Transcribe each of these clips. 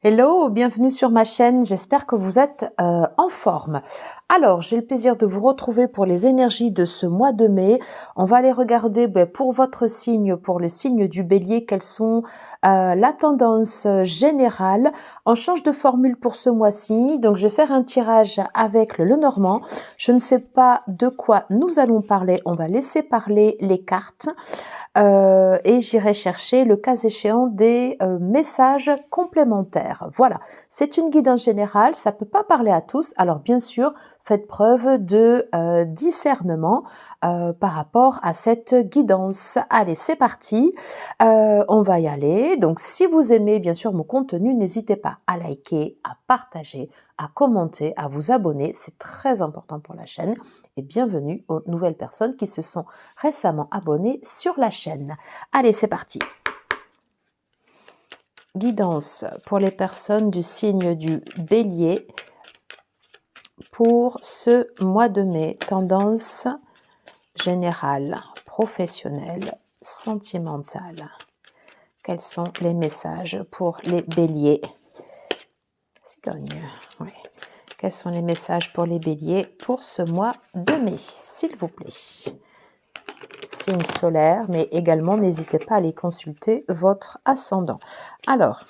Hello, bienvenue sur ma chaîne, j'espère que vous êtes en forme. Alors, j'ai le plaisir de vous retrouver pour les énergies de ce mois de mai. On va aller regarder pour votre signe, pour le signe du Bélier, quelles sont la tendance générale. On change de formule pour ce mois-ci, donc je vais faire un tirage avec le Lenormand. Je ne sais pas de quoi nous allons parler, on va laisser parler les cartes. Et j'irai chercher le cas échéant des messages complémentaires. Voilà, c'est une guidance générale, ça peut pas parler à tous, alors bien sûr, faites preuve de discernement par rapport à cette guidance. Allez, c'est parti, on va y aller. Donc si vous aimez bien sûr mon contenu, n'hésitez pas à liker, à partager, à commenter, à vous abonner, c'est très important pour la chaîne. Et bienvenue aux nouvelles personnes qui se sont récemment abonnées sur la chaîne. Allez, c'est parti. Guidance pour les personnes du signe du Bélier pour ce mois de mai. Tendance générale, professionnelle, sentimentale. Quels sont les messages pour les Béliers? Cigogne, oui. Quels sont les messages pour les Béliers pour ce mois de mai, s'il vous plaît? Signe solaire, mais également n'hésitez pas à aller consulter votre ascendant. Alors,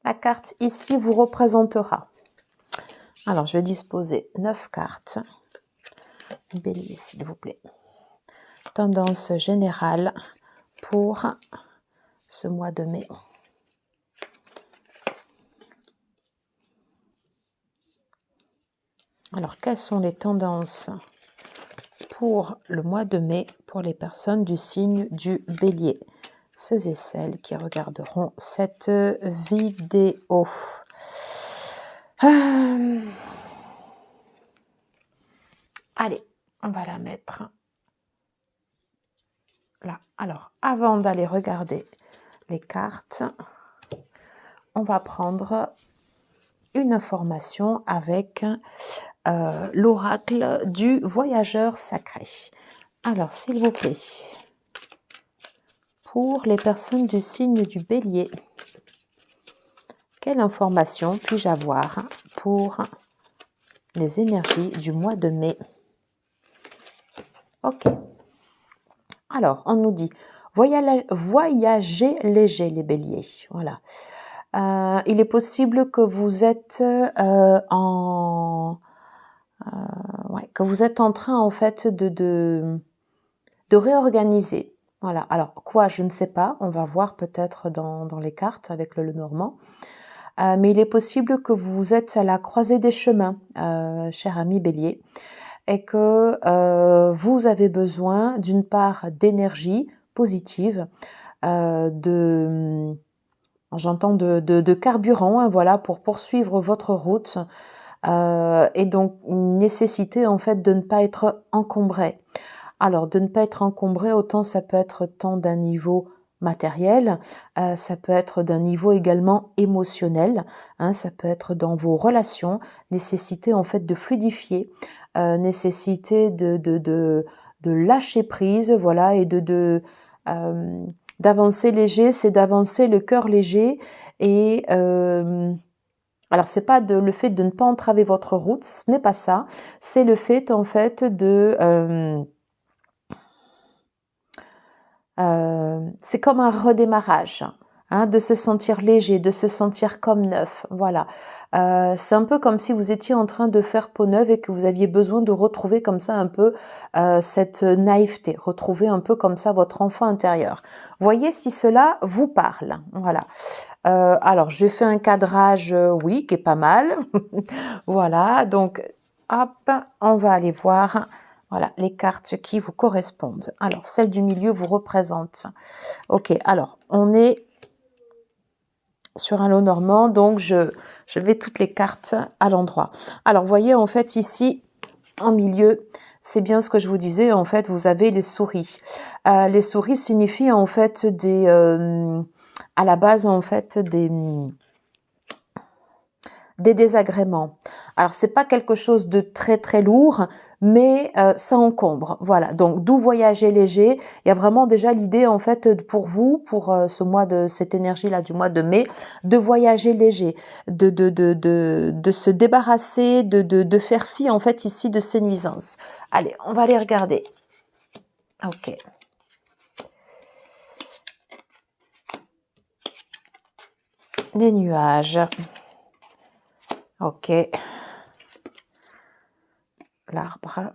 la carte ici vous représentera. Alors, je vais disposer 9 cartes. Bélier, s'il vous plaît. Tendance générale pour ce mois de mai. Alors, quelles sont les tendances pour le mois de mai pour les personnes du signe du Bélier? Ceux et celles qui regarderont cette vidéo. Allez, on va la mettre là. Alors, avant d'aller regarder les cartes, on va prendre une information avec l'oracle du voyageur sacré. Alors, s'il vous plaît, pour les personnes du signe du Bélier, quelle information puis-je avoir pour les énergies du mois de mai? Ok. Alors, on nous dit voyager léger, les Béliers. Voilà. Il est possible que vous êtes que vous êtes en train en fait de réorganiser. Voilà. Alors quoi, je ne sais pas. On va voir peut-être dans les cartes avec le Lenormand. Mais il est possible que vous êtes à la croisée des chemins, cher ami Bélier, et que vous avez besoin d'une part d'énergie positive, j'entends de carburant, hein, voilà, pour poursuivre votre route, et donc nécessité en fait de ne pas être encombré. Alors de ne pas être encombré, autant ça peut être tant d'un niveau matériel, ça peut être d'un niveau également émotionnel, hein, ça peut être dans vos relations, nécessité en fait de fluidifier, nécessité de lâcher prise, voilà, et d'avancer léger, c'est d'avancer le cœur léger. Et alors c'est pas le fait de ne pas entraver votre route, ce n'est pas ça, c'est le fait en fait c'est comme un redémarrage, hein, de se sentir léger, de se sentir comme neuf, voilà. C'est un peu comme si vous étiez en train de faire peau neuve et que vous aviez besoin de retrouver comme ça un peu cette naïveté, retrouver un peu comme ça votre enfant intérieur. Voyez si cela vous parle, voilà. Alors, j'ai fait un cadrage, oui, qui est pas mal. Voilà, donc, hop, on va aller voir, voilà, les cartes qui vous correspondent. Alors, celle du milieu vous représente. Ok, alors, on est sur un Lenormand, donc je vais toutes les cartes à l'endroit. Alors, voyez, en fait, ici, en milieu, c'est bien ce que je vous disais, en fait, vous avez les souris. Les souris signifient, en fait, à la base, en fait, des désagréments. Alors, c'est pas quelque chose de très très lourd, mais ça encombre. Voilà, donc d'où voyager léger. Il y a vraiment déjà l'idée en fait pour vous, pour cette énergie-là du mois de mai, de voyager léger, de se débarrasser, de faire fi en fait ici de ces nuisances. Allez, on va aller regarder. Ok. Les nuages. Ok. L'arbre.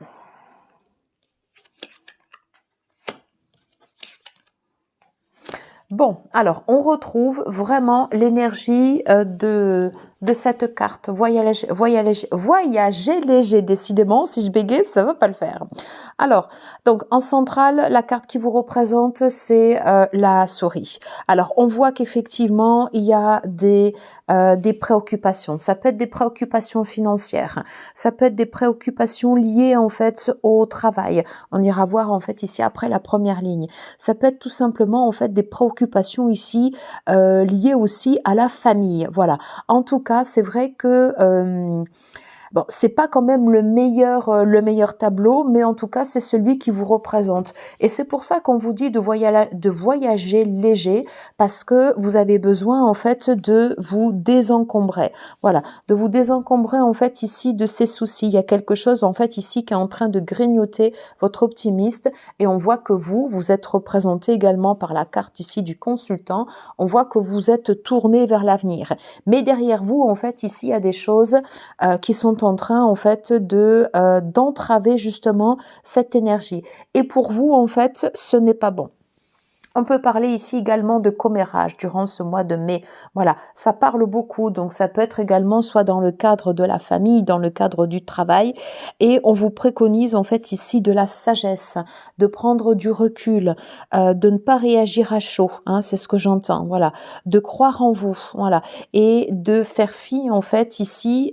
Bon, alors on retrouve vraiment l'énergie de cette carte. Voyager léger, décidément, si je bégaye, ça va pas le faire. Alors, donc en centrale, la carte qui vous représente, c'est la souris. Alors, on voit qu'effectivement, il y a des préoccupations. Ça peut être des préoccupations financières. Ça peut être des préoccupations liées en fait au travail. On ira voir en fait ici après la première ligne. Ça peut être tout simplement en fait des préoccupations ici liées aussi à la famille. Voilà. En tout cas, c'est vrai que bon, c'est pas quand même le meilleur tableau, mais en tout cas, c'est celui qui vous représente. Et c'est pour ça qu'on vous dit de voyager léger, parce que vous avez besoin, en fait, de vous désencombrer. Voilà. De vous désencombrer, en fait, ici, de ces soucis. Il y a quelque chose, en fait, ici, qui est en train de grignoter votre optimiste. Et on voit que vous êtes représenté également par la carte ici du consultant. On voit que vous êtes tourné vers l'avenir. Mais derrière vous, en fait, ici, il y a des choses qui sont en train en fait d'entraver justement cette énergie. Et pour vous en fait, ce n'est pas bon. On peut parler ici également de commérage durant ce mois de mai. Voilà, ça parle beaucoup, donc ça peut être également soit dans le cadre de la famille, dans le cadre du travail. Et on vous préconise en fait ici de la sagesse, de prendre du recul, de ne pas réagir à chaud, hein, c'est ce que j'entends. Voilà, de croire en vous, voilà, et de faire fi en fait ici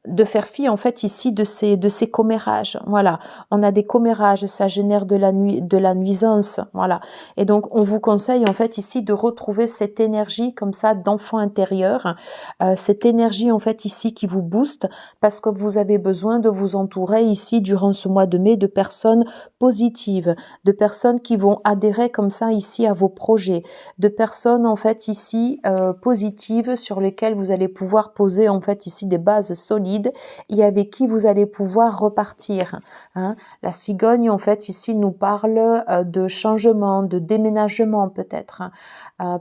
de faire fi en fait ici de ces commérages. Voilà, on a des commérages, ça génère de la nuisance. Voilà, et donc on vous conseille en fait ici de retrouver cette énergie comme ça d'enfant intérieur, cette énergie en fait ici qui vous booste, parce que vous avez besoin de vous entourer ici durant ce mois de mai de personnes positives, de personnes qui vont adhérer comme ça ici à vos projets, de personnes en fait ici positives sur lesquelles vous allez pouvoir poser en fait ici des bases solides et avec qui vous allez pouvoir repartir. Hein. La cigogne, en fait, ici nous parle de changement, de déménagement peut-être.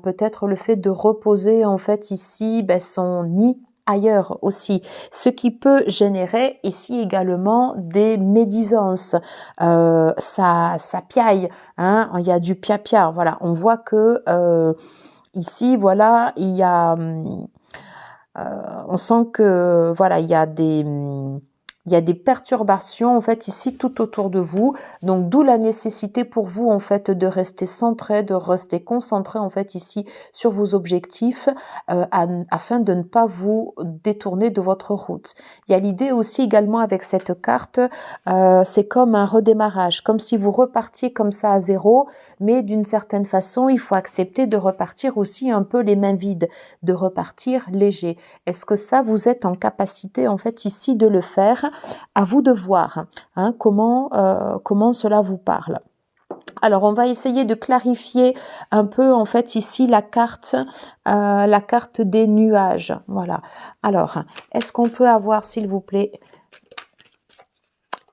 Peut-être le fait de reposer, en fait, ici, son nid ailleurs aussi, ce qui peut générer ici également des médisances, ça piaille, hein, il y a du pia-pia, voilà, on voit que ici, voilà, il y a on sent que voilà, il y a des perturbations en fait ici tout autour de vous, donc d'où la nécessité pour vous en fait de rester centré, de rester concentré en fait ici sur vos objectifs afin de ne pas vous détourner de votre route. Il y a l'idée aussi également avec cette carte, c'est comme un redémarrage, comme si vous repartiez comme ça à zéro, mais d'une certaine façon il faut accepter de repartir aussi un peu les mains vides, de repartir léger. Est-ce que ça vous êtes en capacité en fait ici de le faire? À vous de voir hein, comment cela vous parle. Alors, on va essayer de clarifier un peu, en fait, ici, la carte des nuages. Voilà. Alors, est-ce qu'on peut avoir, s'il vous plaît,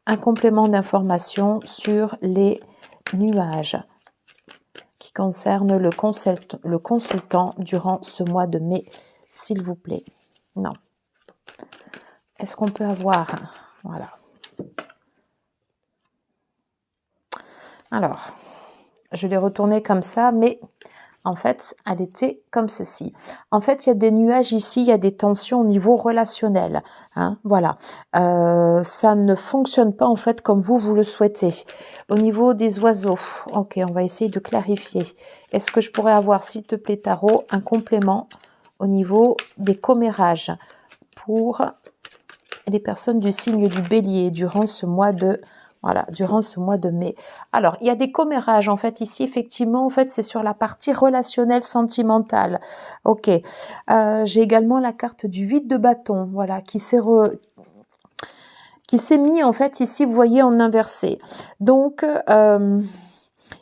un complément d'information sur les nuages qui concernent le consultant durant ce mois de mai, s'il vous plaît? Non. Est-ce qu'on peut avoir... Voilà. Alors, je l'ai retournée comme ça, mais en fait, elle était comme ceci. En fait, il y a des nuages ici, il y a des tensions au niveau relationnel. Hein, voilà. Ça ne fonctionne pas en fait comme vous le souhaitez. Au niveau des oiseaux, ok, on va essayer de clarifier. Est-ce que je pourrais avoir, s'il te plaît, Tarot, un complément au niveau des commérages pour les personnes du signe du Bélier durant ce mois de... Voilà, durant ce mois de mai. Alors, il y a des commérages, en fait, ici, effectivement, en fait, c'est sur la partie relationnelle, sentimentale. Ok. J'ai également la carte du 8 de bâton, voilà, qui s'est mis, en fait, ici, vous voyez, en inversé. Donc,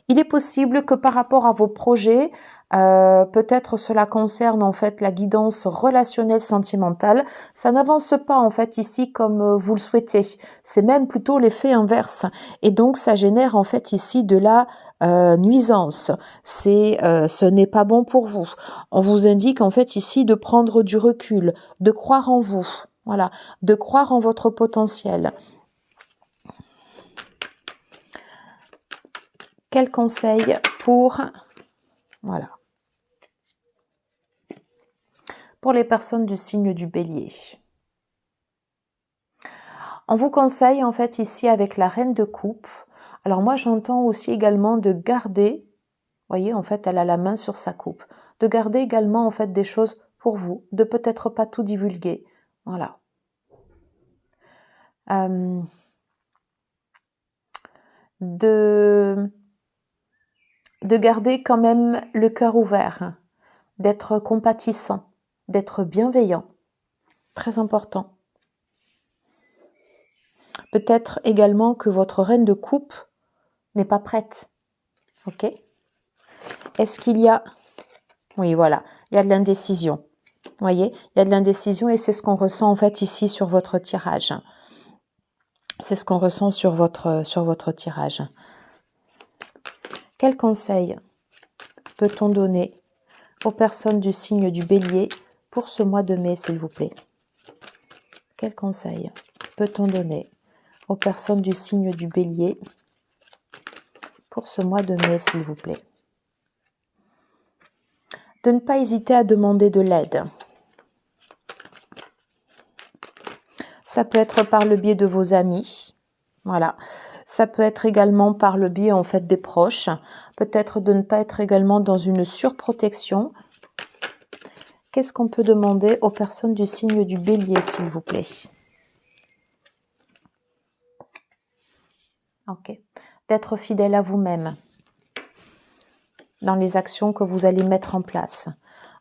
il est possible que par rapport à vos projets, peut-être cela concerne en fait la guidance relationnelle sentimentale, ça n'avance pas en fait ici comme vous le souhaitez. C'est même plutôt l'effet inverse. Et donc ça génère en fait ici de la nuisance. Ce n'est pas bon pour vous. On vous indique en fait ici de prendre du recul, de croire en vous. Voilà, de croire en votre potentiel. Quel conseil pour... Voilà. Pour les personnes du signe du Bélier. On vous conseille en fait ici avec la reine de coupe. Alors moi j'entends aussi également de garder, voyez en fait elle a la main sur sa coupe, de garder également en fait des choses pour vous, de peut-être pas tout divulguer. Voilà. De garder quand même le cœur ouvert, d'être compatissant, d'être bienveillant. Très important. Peut-être également que votre reine de coupe n'est pas prête. Ok? Est-ce qu'il y a... Oui, voilà. Il y a de l'indécision. Vous voyez? Il y a de l'indécision et c'est ce qu'on ressent en fait ici sur votre tirage. C'est ce qu'on ressent sur votre tirage. Quel conseil peut-on donner aux personnes du signe du Bélier pour ce mois de mai, s'il vous plaît? Quel conseil peut-on donner aux personnes du signe du Bélier pour ce mois de mai, s'il vous plaît? De ne pas hésiter à demander de l'aide. Ça peut être par le biais de vos amis. Voilà. Ça peut être également par le biais en fait des proches. Peut-être de ne pas être également dans une surprotection. Qu'est-ce qu'on peut demander aux personnes du signe du Bélier, s'il vous plaît? Ok. D'être fidèle à vous-même dans les actions que vous allez mettre en place.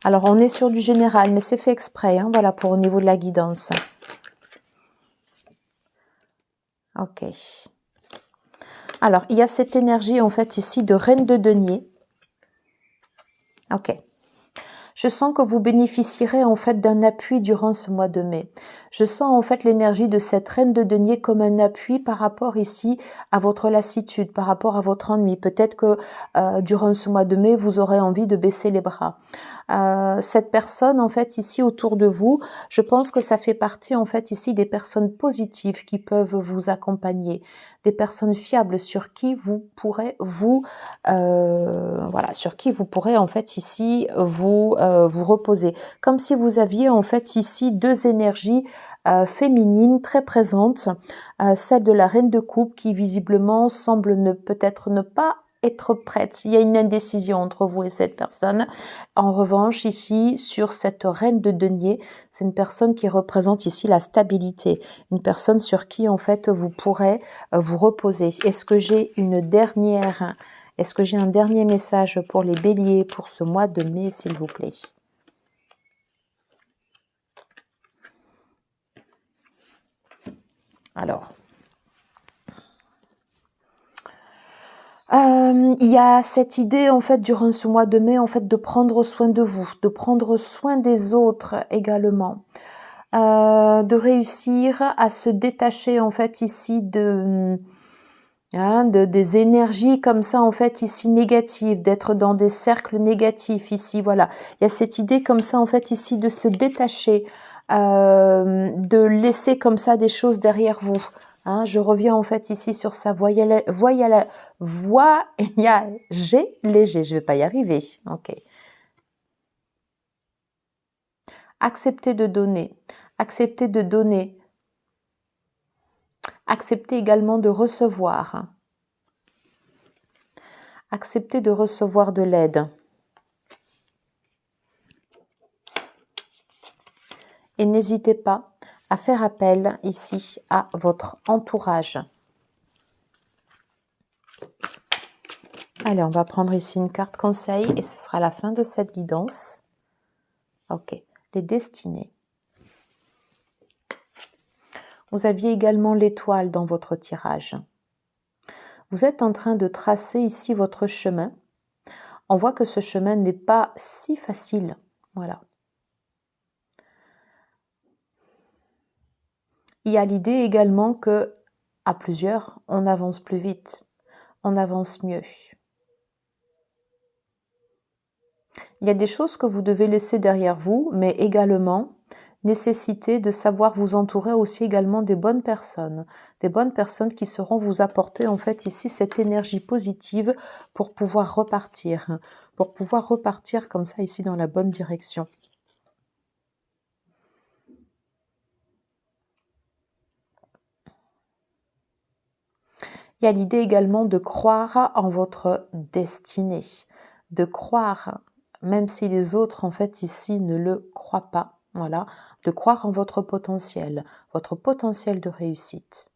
Alors, on est sur du général, mais c'est fait exprès, hein, voilà, pour au niveau de la guidance. Ok. Alors, il y a cette énergie, en fait, ici, de reine de denier. Ok. Je sens que vous bénéficierez en fait d'un appui durant ce mois de mai. Je sens en fait l'énergie de cette reine de denier comme un appui par rapport ici à votre lassitude, par rapport à votre ennui. Peut-être que durant ce mois de mai, vous aurez envie de baisser les bras. Cette personne en fait ici autour de vous, je pense que ça fait partie en fait ici des personnes positives qui peuvent vous accompagner, des personnes fiables sur qui vous pourrez voilà, sur qui vous pourrez en fait ici vous reposer, comme si vous aviez en fait ici deux énergies féminines très présentes, celle de la reine de coupe qui visiblement semble peut-être ne pas être prête. Il y a une indécision entre vous et cette personne. En revanche, ici, sur cette reine de denier, c'est une personne qui représente ici la stabilité, une personne sur qui en fait vous pourrez vous reposer. Est-ce que j'ai un dernier message pour les béliers pour ce mois de mai, s'il vous plaît? Alors, il y a cette idée en fait durant ce mois de mai en fait de prendre soin de vous, de prendre soin des autres également, de réussir à se détacher en fait ici des énergies comme ça en fait ici négatives, d'être dans des cercles négatifs ici, voilà. Il y a cette idée comme ça en fait ici de se détacher, de laisser comme ça des choses derrière vous. Je reviens en fait ici sur ça, voyager léger, je vais pas y arriver, ok. Accepter de donner, accepter également de recevoir. Accepter de recevoir de l'aide. Et n'hésitez pas à faire appel ici à votre entourage. Allez, on va prendre ici une carte conseil et ce sera la fin de cette guidance. Ok, les destinées. Vous aviez également l'étoile dans votre tirage. Vous êtes en train de tracer ici votre chemin. On voit que ce chemin n'est pas si facile. Voilà. Il y a l'idée également que, à plusieurs, on avance plus vite, on avance mieux. Il y a des choses que vous devez laisser derrière vous, mais également nécessité de savoir vous entourer aussi également des bonnes personnes qui sauront vous apporter en fait ici cette énergie positive pour pouvoir repartir comme ça ici dans la bonne direction. Il y a l'idée également de croire en votre destinée, de croire, même si les autres en fait ici ne le croient pas, voilà, de croire en votre potentiel de réussite.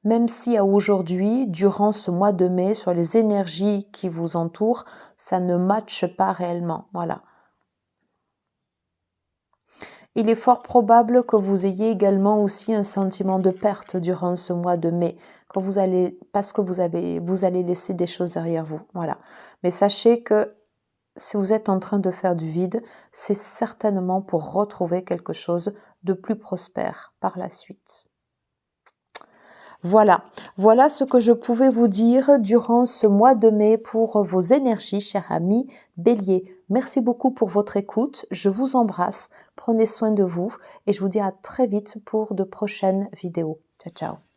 Même si à aujourd'hui, durant ce mois de mai, sur les énergies qui vous entourent, ça ne matche pas réellement, voilà. Il est fort probable que vous ayez également aussi un sentiment de perte durant ce mois de mai, parce que vous allez laisser des choses derrière vous, voilà. Mais sachez que si vous êtes en train de faire du vide, c'est certainement pour retrouver quelque chose de plus prospère par la suite. Voilà ce que je pouvais vous dire durant ce mois de mai pour vos énergies, chers amis Bélier. Merci beaucoup pour votre écoute, je vous embrasse, prenez soin de vous et je vous dis à très vite pour de prochaines vidéos. Ciao, ciao.